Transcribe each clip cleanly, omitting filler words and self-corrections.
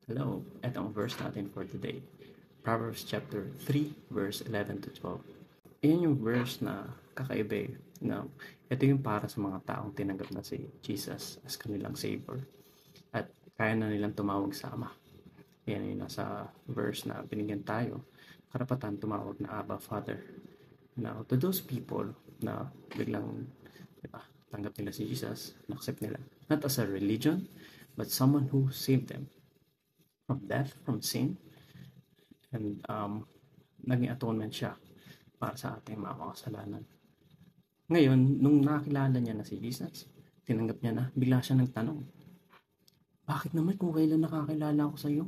Hello, ito ang verse natin for today. Proverbs chapter 3, verse 11 to 12. Iyan yung verse na kakaiba na ito yung para sa mga taong tinanggap na si Jesus as kanilang Savior at kaya na nilang tumawag sa Ama. Yan yung nasa verse na binigyan tayo, karapatan tumawag na Abba, Father. Now, to those people na biglang tanggap nila si Jesus, na-accept nila, not as a religion, but someone who saved them from death, from sin, and naging atonement siya para sa ating mga kasalanan. Ngayon, nung nakilala niya na si Jesus, tinanggap niya na, bigla siya nagtanong, bakit naman kung kailan nakakilala ako sa iyo?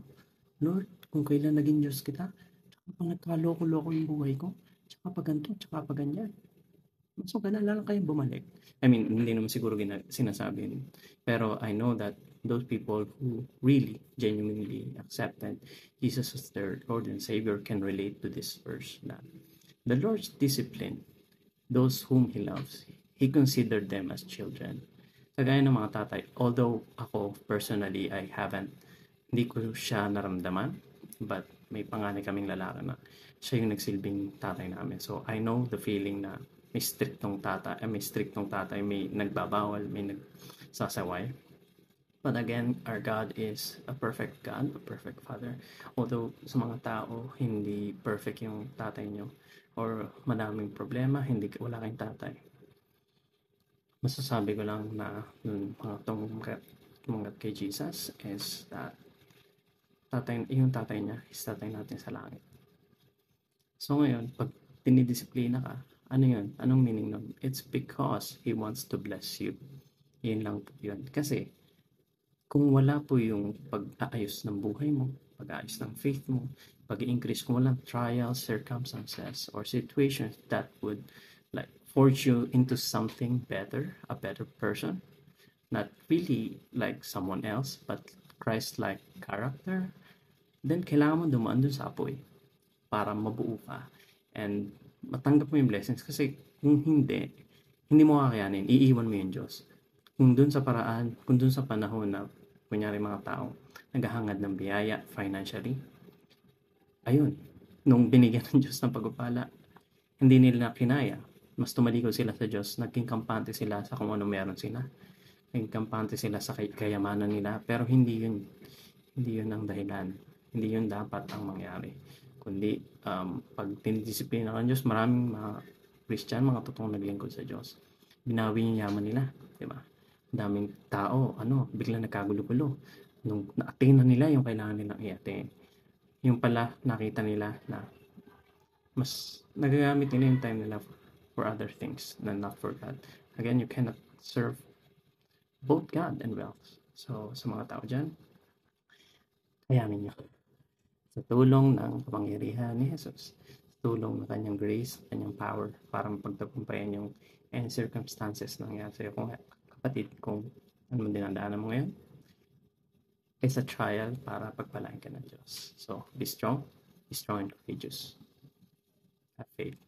Lord, kung kailan naging Diyos kita, tsaka pa nagkaloko-loko yung buhay ko, tsaka pa ganito, tsaka pa ganyan. Mas maganda lang kayong bumalik. I mean, hindi naman siguro sinasabi yun. Pero I know that those people who really, genuinely accepted Jesus as their Lord and Savior can relate to this verse na the Lord's discipline those whom He loves. He considered them as children. Kagaya ng mga tatay, although ako personally, hindi ko siya naramdaman, but may panganay kaming lalaki na siya yung nagsilbing tatay namin. So I know the feeling na may striktong tatay, may nagbabawal, may nagsasaway. But again, our God is a perfect God, a perfect Father. Although sa mga tao, hindi perfect yung tatay nyo or madaming problema, wala kayong tatay. Masasabi ko lang na mga tumanggap kay Jesus is that yung tatay niya is tatay natin sa langit. So ngayon, pag tinidisiplina ka, ano yun? Anong meaning nun? It's because He wants to bless you. Yun lang po yun. Kasi, kung wala po yung pag-aayos ng buhay mo, pag-aayos ng faith mo, pag-increase, kung walang trials, circumstances, or situations that would like forge you into something better, a better person, not really like someone else, but Christ-like character, then kailangan mo dumaan dun sa apoy para mabuo ka and matanggap mo yung blessings. Kasi kung hindi mo kakayanin, iiwan mo yung Diyos. Kung dun sa panahon na kunyari mga tao naghahangad ng biyaya financially, ayun, nung binigyan ng Diyos ng pagpapala, hindi nila kinaya. Mas tumalikod sila sa Diyos, naging kampante sila sa kung ano meron sila. Naging kampante sila sa kayamanan nila, pero hindi yun ang dahilan. Hindi yun dapat ang mangyari. Kundi, pag tinidisiplina ng Diyos, maraming mga Christian, mga totoong naglingkod sa Diyos, binawi yung yaman nila, di ba? Daming tao, biglang nagkagulo-gulo. Nung na-attain na nila yung kailangan nilang i-attain. Yung pala, nakita nila na mas nagagamit nila yung time nila for other things na not for God. Again, you cannot serve both God and wealth. So, sa mga tao dyan, kayanin nyo. Sa tulong ng kapangyarihan ni Jesus, sa tulong ng kanyang grace, kanyang power, para mapagtagumpayan yung any circumstances na nangyari sa'yo. Kung kapatid, kung ano man dinadaanan mo ngayon, it's a trial para pagpalain ka ng Diyos. So, be strong and courageous. Have faith.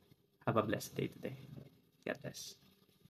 Have a blessed day today. God bless.